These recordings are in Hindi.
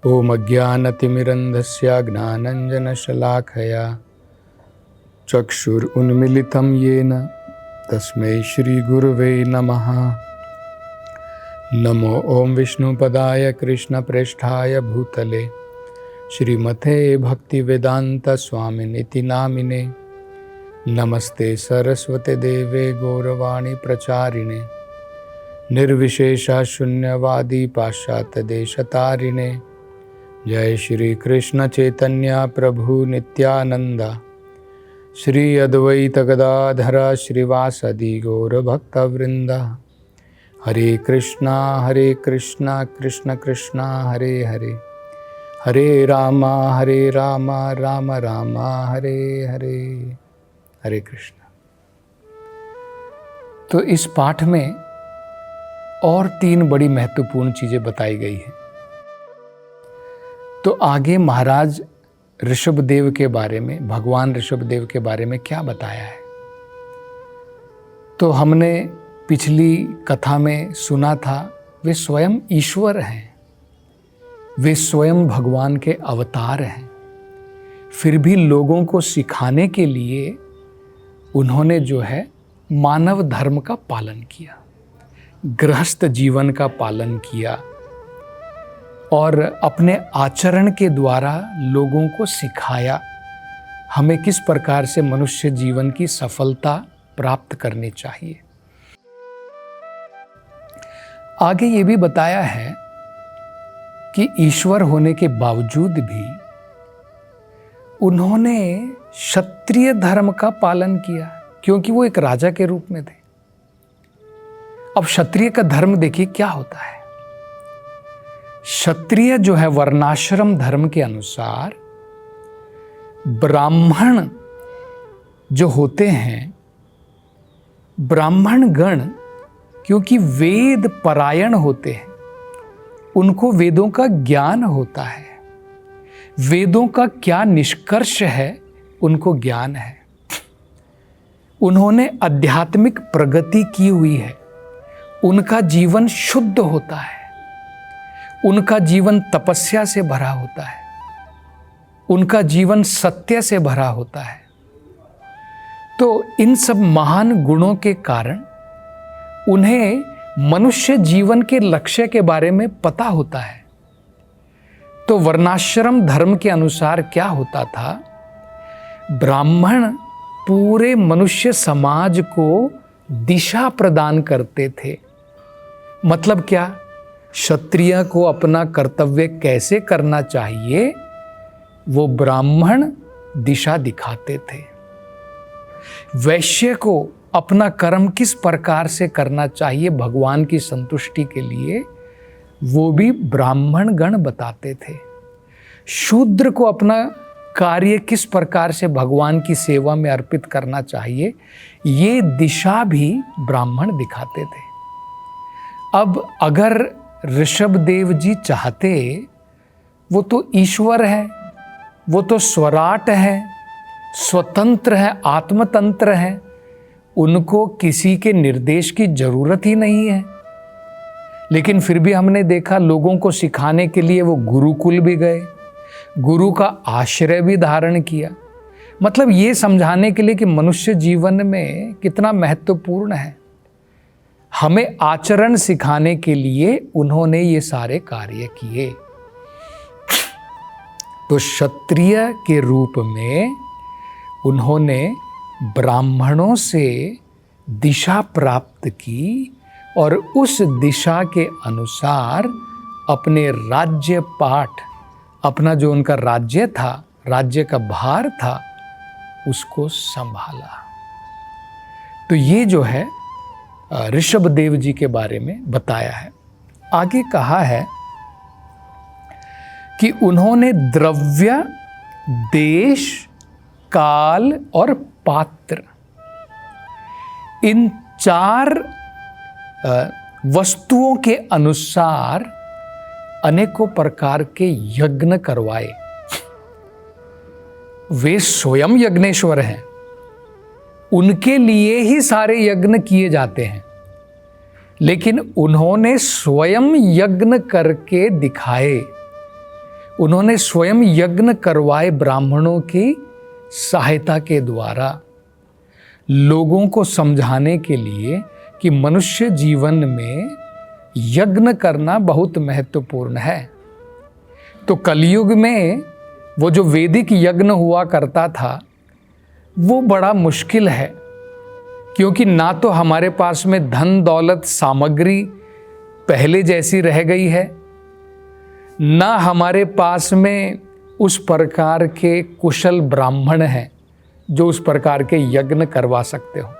ओम अज्ञानतिमिरन्धस्य ज्ञानाञ्जनशलाकया चक्षुरुन्मीलितं येन तस्मै श्रीगुरुवे नमः। नमो ओम विष्णुपदाय कृष्णप्रेष्ठाय भूतले श्रीमते भक्तिवेदांत स्वामिनिति नामिने। नमस्ते सरस्वते देवे गौरवाणी प्रचारिणे निर्विशेष शून्यवादी पाश्चात्य देशतारिणे। जय श्री कृष्ण चैतन्य प्रभु नित्यानंद श्री अद्वैत गदाधर श्रीवासदि गौर भक्तवृंद। हरे कृष्णा कृष्ण कृष्णा हरे हरे, हरे राम राम राम हरे हरे। हरे कृष्ण। तो इस पाठ में और 3 बड़ी महत्वपूर्ण चीजें बताई गई हैं। तो आगे महाराज ऋषभदेव के बारे में, भगवान ऋषभदेव के बारे में क्या बताया है, तो हमने पिछली कथा में सुना था वे स्वयं ईश्वर हैं, वे स्वयं भगवान के अवतार हैं। फिर भी लोगों को सिखाने के लिए उन्होंने जो है मानव धर्म का पालन किया, गृहस्थ जीवन का पालन किया और अपने आचरण के द्वारा लोगों को सिखाया हमें किस प्रकार से मनुष्य जीवन की सफलता प्राप्त करनी चाहिए। आगे ये भी बताया है कि ईश्वर होने के बावजूद भी उन्होंने क्षत्रिय धर्म का पालन किया, क्योंकि वो एक राजा के रूप में थे। अब क्षत्रिय का धर्म देखिए क्या होता है। क्षत्रिय जो है वर्णाश्रम धर्म के अनुसार ब्राह्मण जो होते हैं, ब्राह्मण गण क्योंकि वेद परायण होते हैं, उनको वेदों का ज्ञान होता है, वेदों का क्या निष्कर्ष है उनको ज्ञान है। उन्होंने आध्यात्मिक प्रगति की हुई है, उनका जीवन शुद्ध होता है, उनका जीवन तपस्या से भरा होता है, उनका जीवन सत्य से भरा होता है। तो इन सब महान गुणों के कारण उन्हें मनुष्य जीवन के लक्ष्य के बारे में पता होता है। तो वर्णाश्रम धर्म के अनुसार क्या होता था, ब्राह्मण पूरे मनुष्य समाज को दिशा प्रदान करते थे। मतलब क्या, क्षत्रिय को अपना कर्तव्य कैसे करना चाहिए वो ब्राह्मण दिशा दिखाते थे। वैश्य को अपना कर्म किस प्रकार से करना चाहिए भगवान की संतुष्टि के लिए वो भी ब्राह्मण गण बताते थे। शूद्र को अपना कार्य किस प्रकार से भगवान की सेवा में अर्पित करना चाहिए ये दिशा भी ब्राह्मण दिखाते थे। अब अगर ऋषभदेव जी चाहते, वो तो ईश्वर है, वो तो स्वराट है, स्वतंत्र है, आत्मतंत्र है, उनको किसी के निर्देश की जरूरत ही नहीं है। लेकिन फिर भी हमने देखा लोगों को सिखाने के लिए वो गुरुकुल भी गए, गुरु का आश्रय भी धारण किया। मतलब ये समझाने के लिए कि मनुष्य जीवन में कितना महत्वपूर्ण है, हमें आचरण सिखाने के लिए उन्होंने ये सारे कार्य किए। तो क्षत्रिय के रूप में उन्होंने ब्राह्मणों से दिशा प्राप्त की और उस दिशा के अनुसार अपने राज्य पाठ, अपना जो उनका राज्य था, राज्य का भार था, उसको संभाला। तो ये जो है ऋषभदेव जी के बारे में बताया है। आगे कहा है कि उन्होंने द्रव्य, देश, काल और पात्र, इन 4 वस्तुओं के अनुसार अनेकों प्रकार के यज्ञ करवाए। वे स्वयं यज्ञेश्वर हैं, उनके लिए ही सारे यज्ञ किए जाते हैं। लेकिन उन्होंने स्वयं यज्ञ करके दिखाए। उन्होंने स्वयं यज्ञ करवाए ब्राह्मणों की सहायता के द्वारा लोगों को समझाने के लिए कि मनुष्य जीवन में यज्ञ करना बहुत महत्वपूर्ण है। तो कलयुग में वो जो वैदिक यज्ञ हुआ करता था वो बड़ा मुश्किल है, क्योंकि ना तो हमारे पास में धन दौलत सामग्री पहले जैसी रह गई है, ना हमारे पास में उस प्रकार के कुशल ब्राह्मण हैं जो उस प्रकार के यज्ञ करवा सकते हो।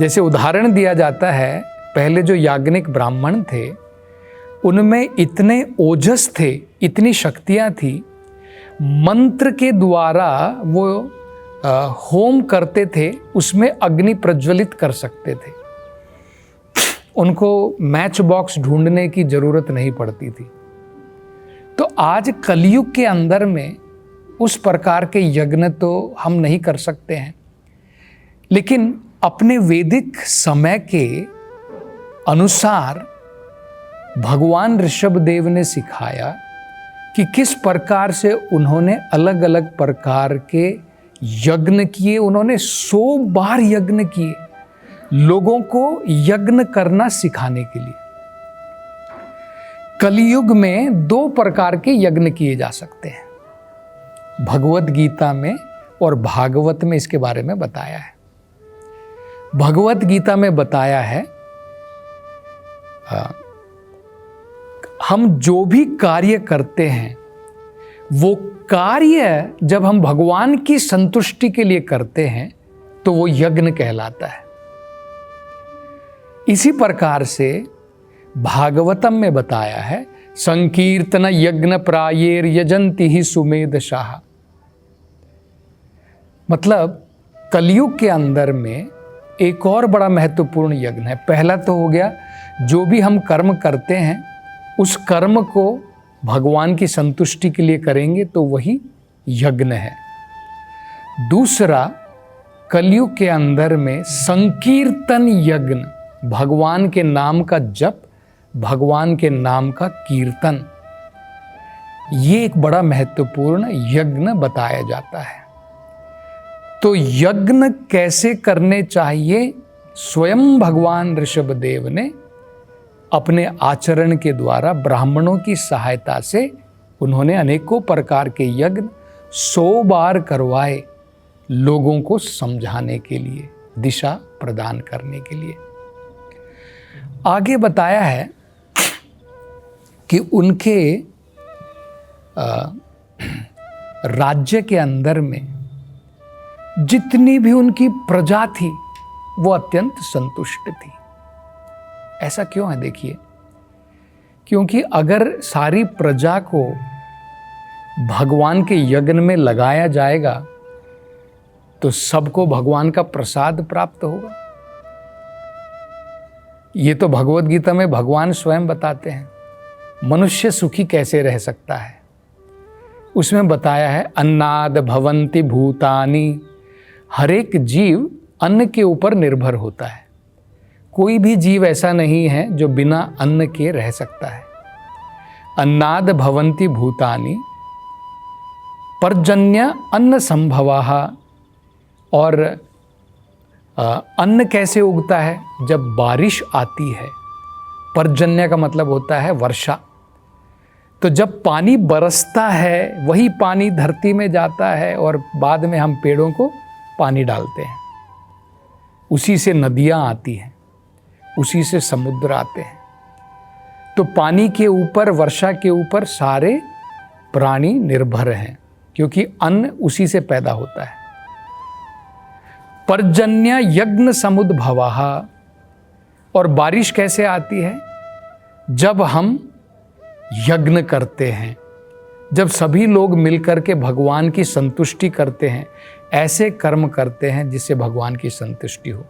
जैसे उदाहरण दिया जाता है, पहले जो याज्ञनिक ब्राह्मण थे उनमें इतने ओजस थे, इतनी शक्तियां थी, मंत्र के द्वारा वो होम करते थे, उसमें अग्नि प्रज्वलित कर सकते थे। उनको मैच बॉक्स ढूंढने की जरूरत नहीं पड़ती थी। तो आज कलयुग के अंदर में उस प्रकार के यज्ञ तो हम नहीं कर सकते हैं, लेकिन अपने वैदिक समय के अनुसार भगवान ऋषभदेव ने सिखाया कि किस प्रकार से उन्होंने अलग अलग प्रकार के यज्ञ किए। उन्होंने 100 बार यज्ञ किए लोगों को यज्ञ करना सिखाने के लिए। कलयुग में 2 प्रकार के यज्ञ किए जा सकते हैं, भगवत गीता में और भागवत में इसके बारे में बताया है। भगवत गीता में बताया है हम जो भी कार्य करते हैं वो कार्य जब हम भगवान की संतुष्टि के लिए करते हैं तो वो यज्ञ कहलाता है। इसी प्रकार से भागवतम में बताया है, संकीर्तन यज्ञ प्रायेर यजंती ही सुमेध शाह। मतलब कलयुग के अंदर में एक और बड़ा महत्वपूर्ण यज्ञ है। पहला तो हो गया जो भी हम कर्म करते हैं उस कर्म को भगवान की संतुष्टि के लिए करेंगे तो वही यज्ञ है। दूसरा, कलयुग के अंदर में संकीर्तन यज्ञ, भगवान के नाम का जप, भगवान के नाम का कीर्तन, ये एक बड़ा महत्वपूर्ण यज्ञ बताया जाता है। तो यज्ञ कैसे करने चाहिए, स्वयं भगवान ऋषभदेव ने अपने आचरण के द्वारा ब्राह्मणों की सहायता से उन्होंने अनेकों प्रकार के यज्ञ 100 बार करवाए लोगों को समझाने के लिए, दिशा प्रदान करने के लिए। आगे बताया है कि उनके राज्य के अंदर में जितनी भी उनकी प्रजा थी वो अत्यंत संतुष्ट थी। ऐसा क्यों है देखिए, क्योंकि अगर सारी प्रजा को भगवान के यज्ञ में लगाया जाएगा तो सबको भगवान का प्रसाद प्राप्त होगा। ये तो भगवत गीता में भगवान स्वयं बताते हैं, मनुष्य सुखी कैसे रह सकता है। उसमें बताया है, अन्नाद भवन्ति भूतानि, हर एक जीव अन्न के ऊपर निर्भर होता है। कोई भी जीव ऐसा नहीं है जो बिना अन्न के रह सकता है। अन्नाद भवन्ति भूतानि, पर्जन्य अन्न संभवाः, और अन्न कैसे उगता है, जब बारिश आती है। पर्जन्य का मतलब होता है वर्षा। तो जब पानी बरसता है वही पानी धरती में जाता है और बाद में हम पेड़ों को पानी डालते हैं। उसी से नदियाँ आती हैं, उसी से समुद्र आते हैं। तो पानी के ऊपर, वर्षा के ऊपर सारे प्राणी निर्भर हैं, क्योंकि अन्न उसी से पैदा होता है। पर्जन्य यज्ञ समुद्भवः, और बारिश कैसे आती है, जब हम यज्ञ करते हैं, जब सभी लोग मिलकर के भगवान की संतुष्टि करते हैं, ऐसे कर्म करते हैं जिससे भगवान की संतुष्टि हो।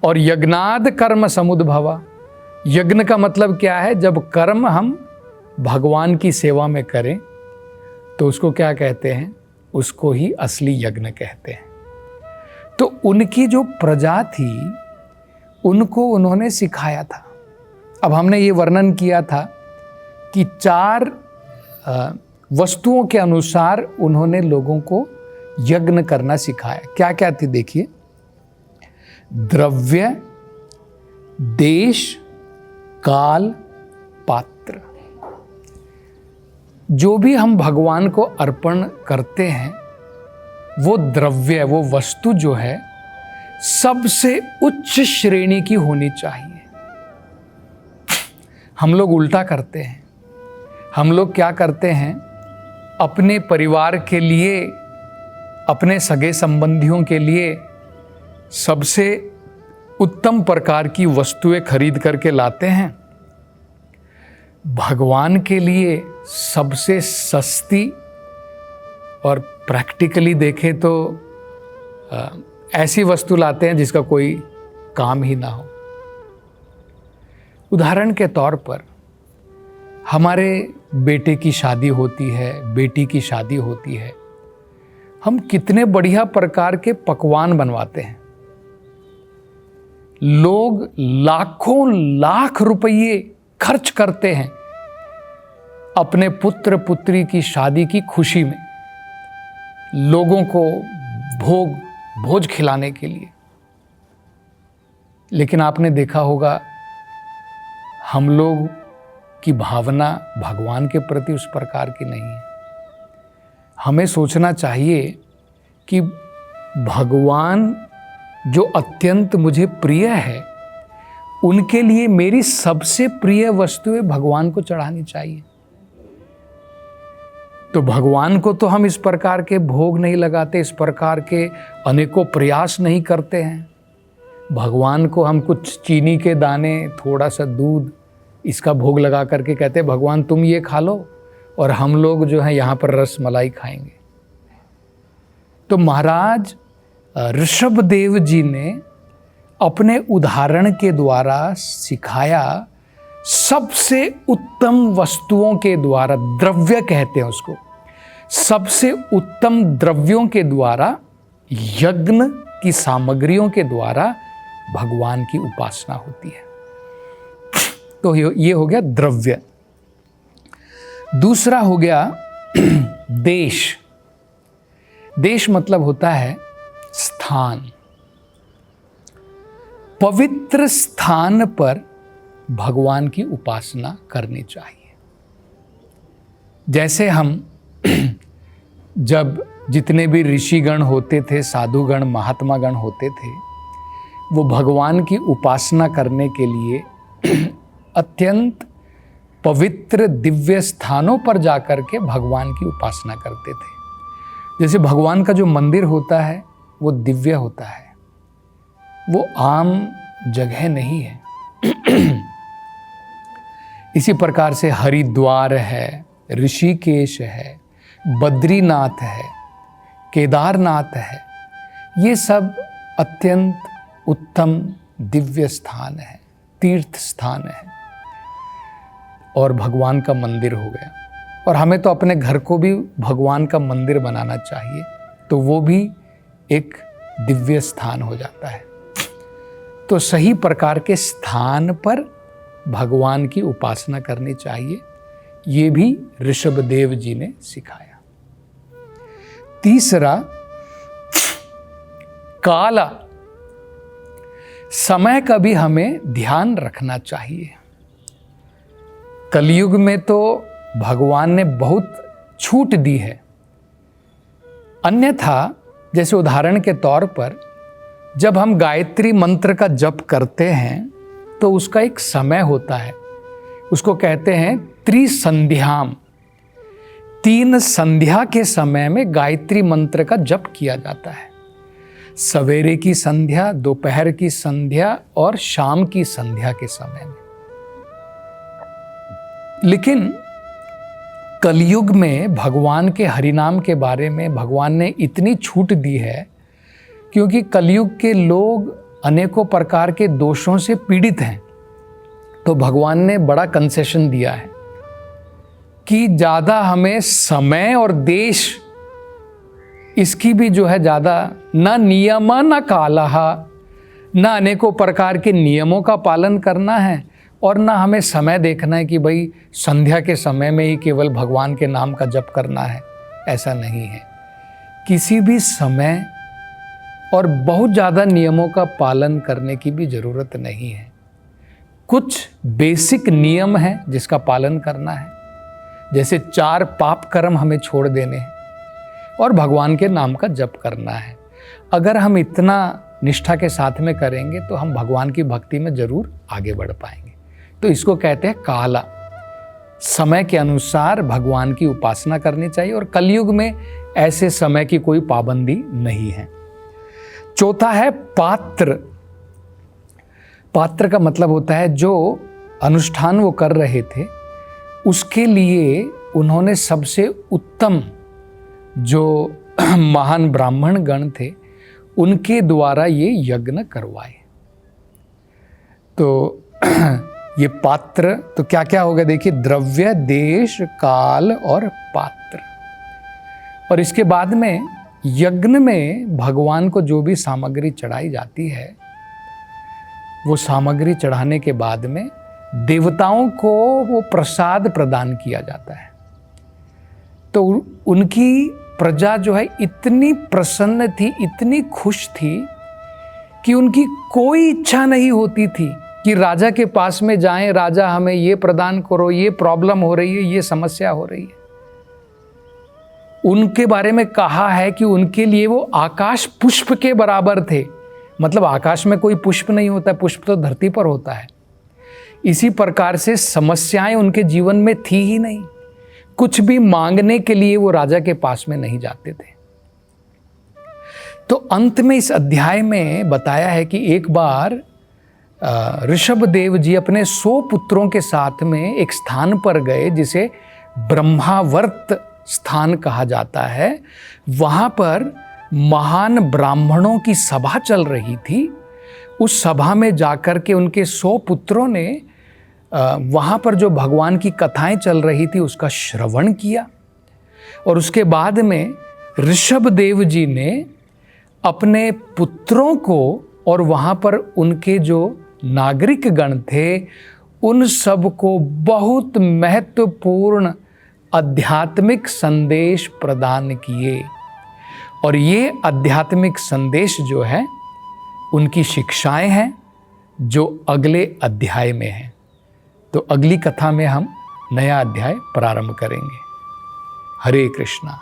और यज्ञाद कर्म समुद्भवा, यज्ञ का मतलब क्या है, जब कर्म हम भगवान की सेवा में करें तो उसको क्या कहते हैं, उसको ही असली यज्ञ कहते हैं। तो उनकी जो प्रजा थी उनको उन्होंने सिखाया था। अब हमने ये वर्णन किया था कि 4 वस्तुओं के अनुसार उन्होंने लोगों को यज्ञ करना सिखाया। क्या क्या थी देखिए, द्रव्य, देश, काल, पात्र। जो भी हम भगवान को अर्पण करते हैं वो द्रव्य, वो वस्तु जो है सबसे उच्च श्रेणी की होनी चाहिए। हम लोग उल्टा करते हैं। हम लोग क्या करते हैं, अपने परिवार के लिए, अपने सगे संबंधियों के लिए सबसे उत्तम प्रकार की वस्तुएं खरीद करके लाते हैं। भगवान के लिए सबसे सस्ती और प्रैक्टिकली देखें तो ऐसी वस्तु लाते हैं जिसका कोई काम ही ना हो। उदाहरण के तौर पर हमारे बेटे की शादी होती है, बेटी की शादी होती है, हम कितने बढ़िया प्रकार के पकवान बनवाते हैं। लोग लाखों लाख रुपये खर्च करते हैं अपने पुत्र पुत्री की शादी की खुशी में, लोगों को भोज खिलाने के लिए। लेकिन आपने देखा होगा हम लोग की भावना भगवान के प्रति उस प्रकार की नहीं है। हमें सोचना चाहिए कि भगवान जो अत्यंत मुझे प्रिय है, उनके लिए मेरी सबसे प्रिय वस्तुएं भगवान को चढ़ानी चाहिए। तो भगवान को तो हम इस प्रकार के भोग नहीं लगाते, इस प्रकार के अनेकों प्रयास नहीं करते हैं। भगवान को हम कुछ चीनी के दाने, थोड़ा सा दूध, इसका भोग लगा करके कहते भगवान तुम ये खा लो और हम लोग जो है यहाँ पर रस मलाई खाएंगे। तो महाराज ऋषभदेव जी ने अपने उदाहरण के द्वारा सिखाया, सबसे उत्तम वस्तुओं के द्वारा, द्रव्य कहते हैं उसको, सबसे उत्तम द्रव्यों के द्वारा, यज्ञ की सामग्रियों के द्वारा भगवान की उपासना होती है। तो ये हो गया द्रव्य। दूसरा हो गया देश। देश मतलब होता है स्थान। पवित्र स्थान पर भगवान की उपासना करनी चाहिए। जैसे हम जब जितने भी ऋषिगण होते थे, साधुगण, महात्मागण होते थे, वो भगवान की उपासना करने के लिए अत्यंत पवित्र दिव्य स्थानों पर जाकर के भगवान की उपासना करते थे। जैसे भगवान का जो मंदिर होता है वो दिव्य होता है, वो आम जगह नहीं है। इसी प्रकार से हरिद्वार है, ऋषिकेश है, बद्रीनाथ है, केदारनाथ है, ये सब अत्यंत उत्तम दिव्य स्थान है, तीर्थ स्थान है और भगवान का मंदिर हो गया। और हमें तो अपने घर को भी भगवान का मंदिर बनाना चाहिए, तो वो भी एक दिव्य स्थान हो जाता है। तो सही प्रकार के स्थान पर भगवान की उपासना करनी चाहिए, ये भी ऋषभदेव जी ने सिखाया। तीसरा, काला, समय का भी हमें ध्यान रखना चाहिए। कलयुग में तो भगवान ने बहुत छूट दी है। अन्यथा जैसे उदाहरण के तौर पर जब हम गायत्री मंत्र का जप करते हैं तो उसका एक समय होता है, उसको कहते हैं त्रिसंध्याम। 3 संध्या के समय में गायत्री मंत्र का जप किया जाता है। सवेरे की संध्या, दोपहर की संध्या और शाम की संध्या के समय में। लेकिन कलयुग में भगवान के हरिनाम के बारे में भगवान ने इतनी छूट दी है, क्योंकि कलयुग के लोग अनेकों प्रकार के दोषों से पीड़ित हैं। तो भगवान ने बड़ा कंसेशन दिया है कि ज़्यादा हमें समय और देश, इसकी भी जो है ज़्यादा न नियमा न कालहा, न अनेकों प्रकार के नियमों का पालन करना है और ना हमें समय देखना है कि भाई संध्या के समय में ही केवल भगवान के नाम का जप करना है, ऐसा नहीं है। किसी भी समय और बहुत ज़्यादा नियमों का पालन करने की भी ज़रूरत नहीं है। कुछ बेसिक नियम हैं जिसका पालन करना है, जैसे 4 पाप कर्म हमें छोड़ देने हैं और भगवान के नाम का जप करना है। अगर हम इतना निष्ठा के साथ में करेंगे तो हम भगवान की भक्ति में ज़रूर आगे बढ़ पाएंगे। तो इसको कहते हैं काला। समय के अनुसार भगवान की उपासना करनी चाहिए और कलयुग में ऐसे समय की कोई पाबंदी नहीं है। चौथा है पात्र। पात्र का मतलब होता है जो अनुष्ठान वो कर रहे थे उसके लिए उन्होंने सबसे उत्तम जो महान ब्राह्मण गण थे उनके द्वारा ये यज्ञ करवाए। तो ये पात्र तो क्या क्या होगा देखिए, द्रव्य, देश, काल और पात्र। और इसके बाद में यज्ञ में भगवान को जो भी सामग्री चढ़ाई जाती है वो सामग्री चढ़ाने के बाद में देवताओं को वो प्रसाद प्रदान किया जाता है। तो उनकी प्रजा जो है इतनी प्रसन्न थी, इतनी खुश थी कि उनकी कोई इच्छा नहीं होती थी कि राजा के पास में जाएं, राजा हमें ये प्रदान करो, ये प्रॉब्लम हो रही है, ये समस्या हो रही है। उनके बारे में कहा है कि उनके लिए वो आकाश पुष्प के बराबर थे। मतलब आकाश में कोई पुष्प नहीं होता, पुष्प तो धरती पर होता है। इसी प्रकार से समस्याएं उनके जीवन में थी ही नहीं। कुछ भी मांगने के लिए वो राजा के पास में नहीं जाते थे। तो अंत में इस अध्याय में बताया है कि एक बार ऋषभदेव जी अपने 100 पुत्रों के साथ में एक स्थान पर गए जिसे ब्रह्मावर्त स्थान कहा जाता है। वहाँ पर महान ब्राह्मणों की सभा चल रही थी। उस सभा में जाकर के उनके 100 पुत्रों ने वहाँ पर जो भगवान की कथाएं चल रही थी उसका श्रवण किया। और उसके बाद में ऋषभदेव जी ने अपने पुत्रों को और वहाँ पर उनके जो नागरिक गण थे उन सब को बहुत महत्वपूर्ण आध्यात्मिक संदेश प्रदान किए। और ये आध्यात्मिक संदेश जो है उनकी शिक्षाएं हैं जो अगले अध्याय में हैं। तो अगली कथा में हम नया अध्याय प्रारंभ करेंगे। हरे कृष्णा।